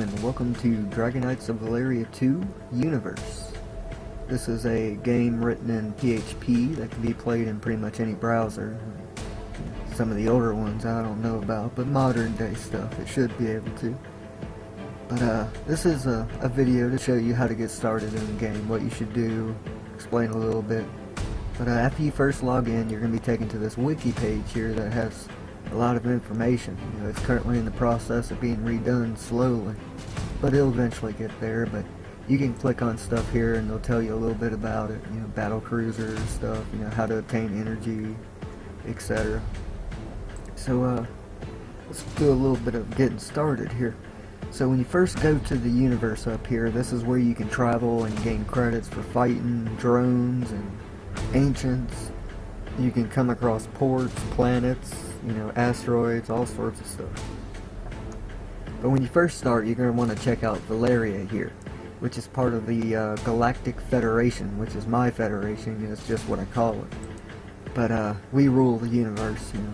and welcome to Dragon Knights of Valeria 2 Universe. This is a game written in PHP that can be played in pretty much any browser. Some of the older ones I don't know about, but modern day stuff it should be able to. But this is a video to show you how to get started in the game, what you should do, explain a little bit. But after you first log in, you're going to be taken to this wiki page here that has a lot of information. You know, it's currently in the process of being redone slowly, but it'll eventually get there. But you can click on stuff here and they'll tell you a little bit about it, you know, battle cruisers stuff, you know, how to obtain energy, etc. So let's do a little bit of getting started here. So when you first go to the universe up here, this is where you can travel and gain credits for fighting drones and ancients. You can come across ports, planets, you know, asteroids, all sorts of stuff. But when you first start, you're going to want to check out Valeria here, which is part of the Galactic Federation, which is my federation, and it's just what I call it. But we rule the universe, you know.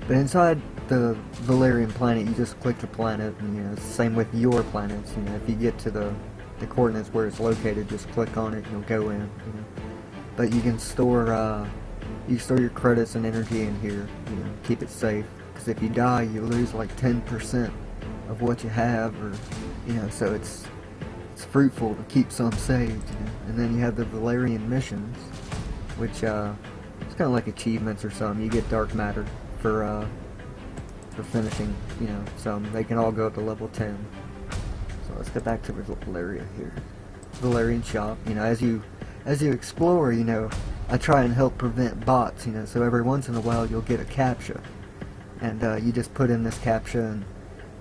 But inside the Valerian planet, you just click the planet, and you know, it's the same with your planets. You know, if you get to the coordinates where it's located, just click on it and you'll go in. You know. But you can store your credits and energy in here, you know, keep it safe, because if you die you lose like 10% of what you have, or you know, so it's fruitful to keep some saved, you know. And then you have the Valerian missions, which it's kind of like achievements or something. You get dark matter for finishing, you know, some. They can all go up to level 10. So let's get back to Valeria here. Valerian shop, you know, as you explore, you know, I try and help prevent bots, you know, so every once in a while you'll get a CAPTCHA, and you just put in this CAPTCHA and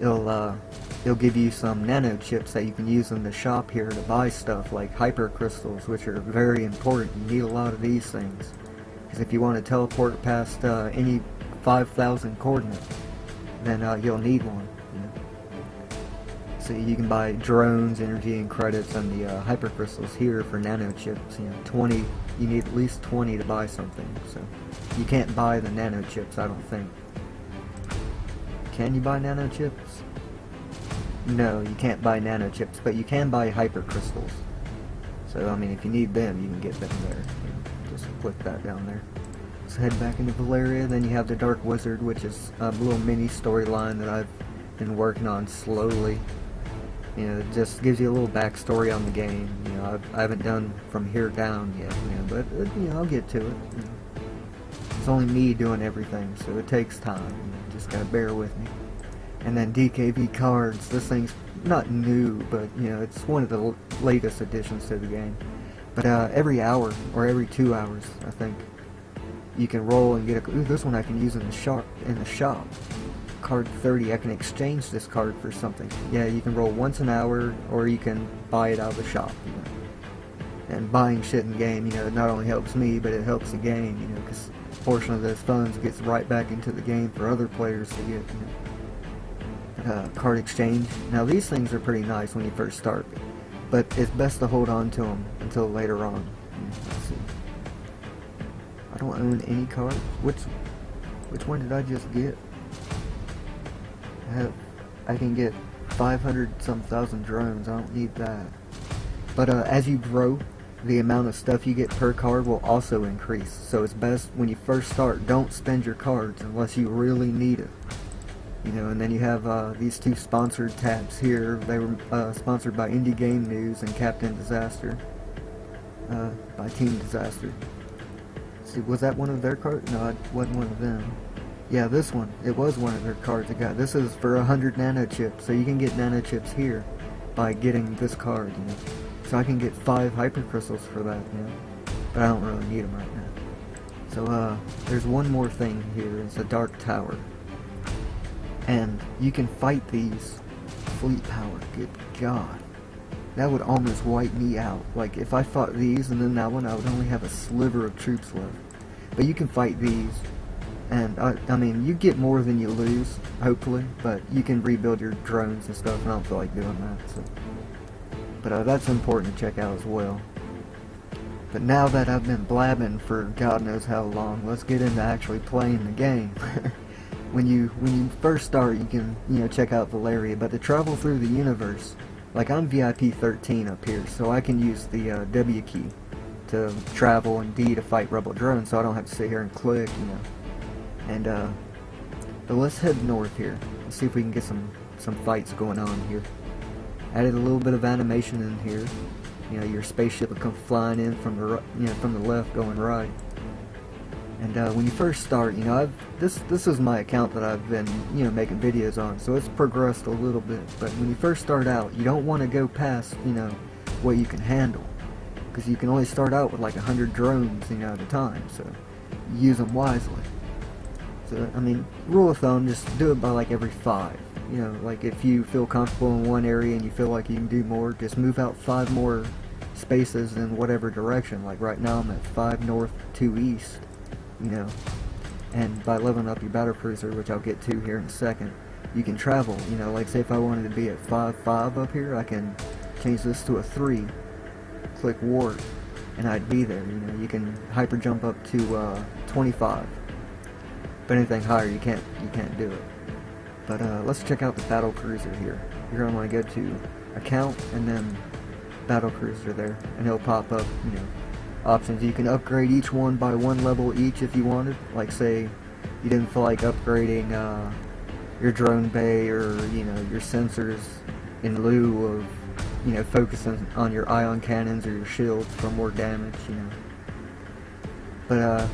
it'll give you some nano chips that you can use in the shop here to buy stuff like hyper crystals, which are very important. You need a lot of these things, because if you want to teleport past any 5,000 coordinates, then you'll need one, you know. So you can buy drones, energy, and credits, and the hyper crystals here for nano chips. You know, 20. You need at least 20 to buy something. So you can't buy the nano chips, I don't think. Can you buy nano chips? No, you can't buy nano chips, but you can buy hyper crystals. So I mean, if you need them, you can get them there. You know, just click that down there. Let's head back into Valeria. Then you have the Dark Wizard, which is a little mini storyline that I've been working on slowly. You know, it just gives you a little backstory on the game. You know, I haven't done from here down yet, you know, but you know, I'll get to it. You know. It's only me doing everything, so it takes time. You know, just gotta bear with me. And then DKV cards. This thing's not new, but you know, it's one of the latest additions to the game. But every hour or every 2 hours, I think, you can roll and get a. Ooh, this one I can use in the shop. Card 30, I can exchange this card for something. Yeah, you can roll once an hour, or you can buy it out of the shop, you know. And buying shit in game, you know, it not only helps me, but it helps the game, you know, because a portion of those funds gets right back into the game for other players to get, you know. Card exchange. Now these things are pretty nice when you first start, but it's best to hold on to them until later on. Let's see. I don't own any cards. Which one did I just get? I can get 500-some thousand drones. I don't need that. But as you grow, the amount of stuff you get per card will also increase. So it's best when you first start, don't spend your cards unless you really need it. You know, and then you have these two sponsored tabs here. They were sponsored by Indie Game News and Captain Disaster. By Team Disaster. Let's see, was that one of their cards? No, it wasn't one of them. Yeah, this one. It was one of their cards I got. This is for 100 nano chips, so you can get nano chips here by getting this card, you know. So I can get 5 hyper crystals for that, you know. But I don't really need them right now. So there's one more thing here. It's a Dark Tower, and you can fight these. Fleet power. Good God, that would almost wipe me out. Like if I fought these and then that one, I would only have a sliver of troops left. But you can fight these. And, I mean, you get more than you lose, hopefully, but you can rebuild your drones and stuff, and I don't feel like doing that, so. But that's important to check out as well. But now that I've been blabbing for God knows how long, let's get into actually playing the game. when you first start, you can check out Valeria, but to travel through the universe, like I'm VIP 13 up here, so I can use the W key to travel and D to fight rebel drones, so I don't have to sit here and click, And but let's head north here. Let's see if we can get some fights going on here. Added a little bit of animation in here. Your spaceship will come flying in from the from the left, going right. And when you first start, this is my account that I've been making videos on, so it's progressed a little bit. But when you first start out, you don't want to go past what you can handle, because you can only start out with like 100 drones at a time. So use them wisely. So I mean, rule of thumb, just do it by like every 5. Like if you feel comfortable in one area and you feel like you can do more, just move out 5 more spaces in whatever direction. Like right now I'm at 5 north, 2 east, and by leveling up your battle cruiser, which I'll get to here in a second, you can travel. Like say if I wanted to be at 5-5 up here, I can change this to a 3, click warp, and I'd be there. You can hyper jump up to 25, but anything higher you can't do it. But let's check out the battle cruiser here. You're gonna want to go to account and then battle cruiser there, and it'll pop up options. You can upgrade each one by 1 level each if you wanted. Like say you didn't feel like upgrading your drone bay or your sensors in lieu of focusing on your ion cannons or your shields for more damage. But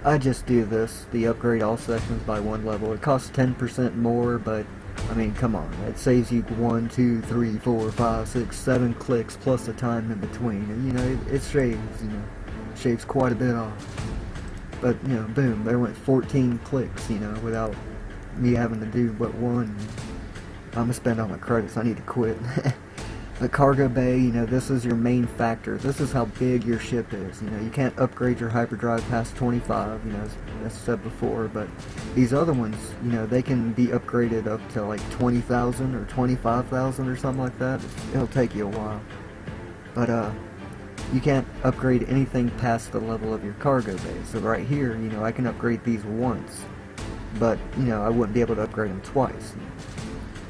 I just do the upgrade all sections by 1 level. It costs 10% more, but I mean, come on, it saves you 1, 2, 3, 4, 5, 6, 7 clicks plus the time in between, and it shaves quite a bit off. But boom, there went 14 clicks, without me having to do but 1. I'm gonna spend all my credits. I need to quit. The cargo bay, this is your main factor. This is how big your ship is. You can't upgrade your hyperdrive past 25, as I said before, but these other ones, they can be upgraded up to like 20,000 or 25,000 or something like that. It'll take you a while. But you can't upgrade anything past the level of your cargo bay. So right here, I can upgrade these once, but I wouldn't be able to upgrade them twice.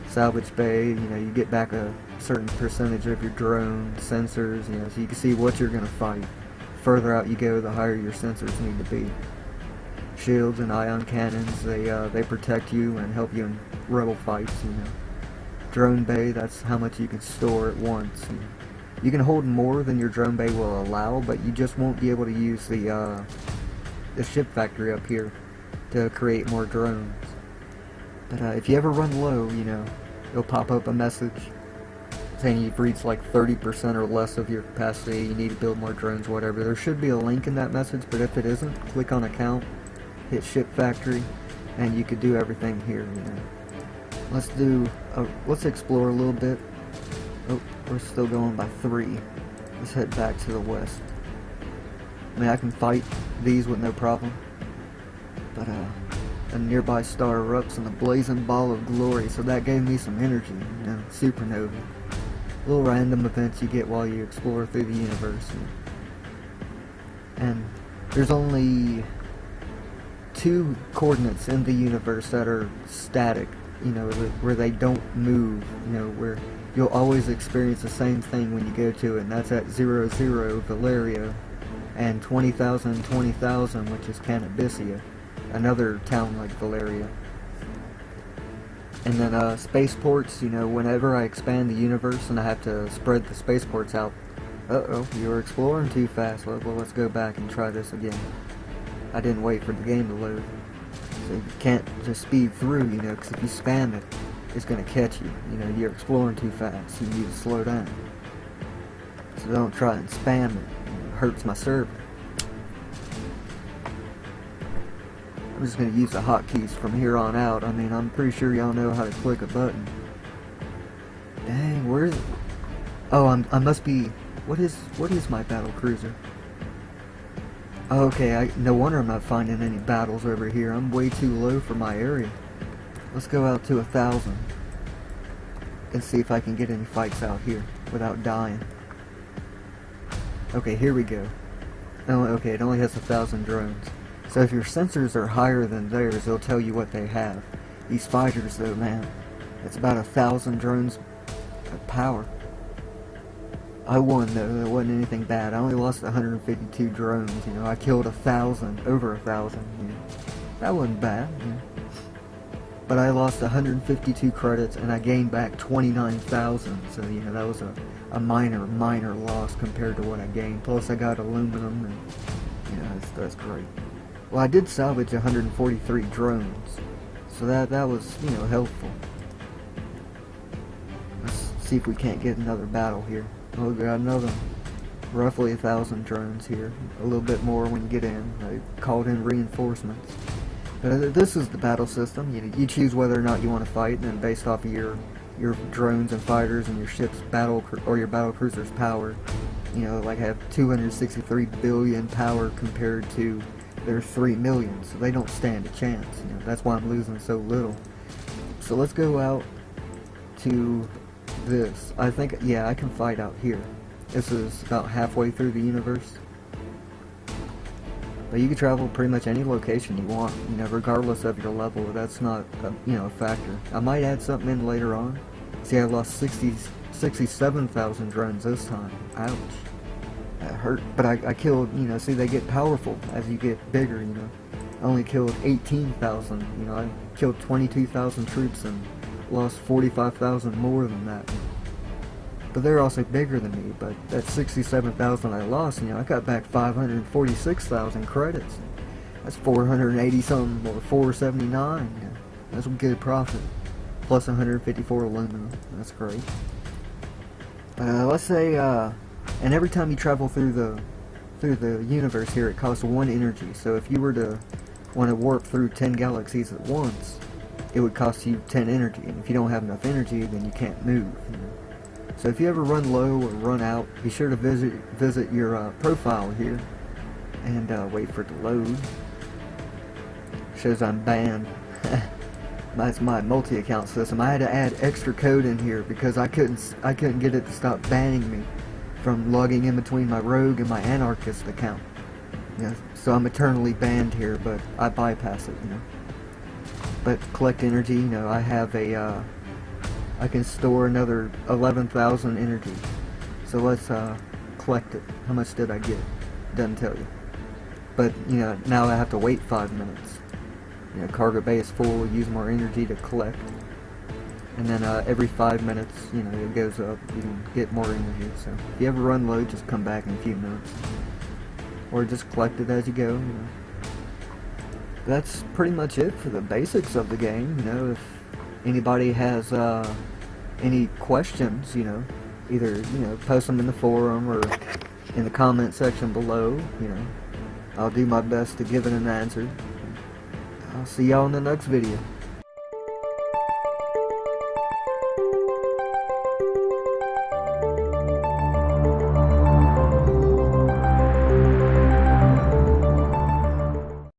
Salvage bay, you get back a certain percentage of your drone sensors, so you can see what you're gonna fight. Further out you go, the higher your sensors need to be. Shields and ion cannons, they protect you and help you in rebel fights. Drone bay, that's how much you can store at once. You can hold more than your drone bay will allow, but you just won't be able to use the ship factory up here to create more drones. But if you ever run low, it'll pop up a message saying you've reached like 30% or less of your capacity, you need to build more drones, whatever. There should be a link in that message, but if it isn't, click on account, hit ship factory, and you could do everything here. Let's explore a little bit. Oh, we're still going by 3. Let's head back to the west. I mean, I can fight these with no problem, but a nearby star erupts in a blazing ball of glory, so that gave me some energy, supernova. Little random events you get while you explore through the universe. And there's only 2 coordinates in the universe that are static, where they don't move, where you'll always experience the same thing when you go to it, and that's at 00 Valeria and 20,000 20,000, which is Cannabisia, another town like Valeria. And then spaceports, whenever I expand the universe and I have to spread the spaceports out. Uh-oh, you were exploring too fast. Well, let's go back and try this again. I didn't wait for the game to load. So you can't just speed through, because if you spam it, it's going to catch you. You're exploring too fast. You need to slow down. So don't try and spam it. It hurts my server. I'm just going to use the hotkeys from here on out. I mean, I'm pretty sure y'all know how to click a button. Dang, where is it? Oh, I must be... What is my battle cruiser? Oh, okay, no wonder I'm not finding any battles over here. I'm way too low for my area. Let's go out to 1,000 and see if I can get any fights out here without dying. Okay, here we go. Oh, okay, it only has 1,000 drones. So if your sensors are higher than theirs, they'll tell you what they have. These fighters though, man, it's about 1,000 drones of power. I won though, it wasn't anything bad. I only lost 152 drones, you know. I killed 1,000, over 1,000, you know. That wasn't bad, you know. But I lost 152 credits and I gained back 29,000, so you know, that was a minor loss compared to what I gained. Plus I got aluminum and, you know, that's great. Well, I did salvage 143 drones, so that was, you know, helpful. Let's see if we can't get another battle here. Oh, we got another, roughly 1,000 drones here. A little bit more when you get in. They called in reinforcements. But this is the battle system. You choose whether or not you want to fight, and then based off of your drones and fighters and your ship's your battle cruiser's power, you know, like have 263 billion power compared to their 3 million, so they don't stand a chance. You know, that's why I'm losing so little. So let's go out to this. I think, yeah, I can fight out here. This is about halfway through the universe. But you can travel pretty much any location you want, you know, regardless of your level. That's not, you know, a factor. I might add something in later on. See, I lost 67,000 drones this time. Ouch. That hurt. But I killed, you know, see, they get powerful as you get bigger, you know. I only killed 18,000, you know. I killed 22,000 troops and lost 45,000 more than that. But they're also bigger than me, but that 67,000 I lost, you know, I got back 546,000 credits. That's 480 something, or 479, you know. That's a good profit. Plus 154 aluminum, that's great. Let's say, and every time you travel through the universe here, it costs 1 energy. So if you were to want to warp through 10 galaxies at once, it would cost you 10 energy. And if you don't have enough energy, then you can't move, you know. So if you ever run low or run out, be sure to visit your profile here and wait for it to load. Shows I'm banned. That's my multi-account system. I had to add extra code in here because I couldn't get it to stop banning me from logging in between my rogue and my anarchist account. You know, so I'm eternally banned here, but I bypass it, you know. But collect energy, you know, I have a I can store another 11,000 energy. So let's collect it. How much did I get? Doesn't tell you. But, you know, now I have to wait 5 minutes. You know, cargo bay is full, use more energy to collect. And then every 5 minutes, you know, it goes up. You can get more energy. So if you ever run low, just come back in a few minutes. Or just collect it as you go, you know. That's pretty much it for the basics of the game. You know, if anybody has any questions, you know, either, you know, post them in the forum or in the comment section below, you know. I'll do my best to give it an answer. I'll see y'all in the next video.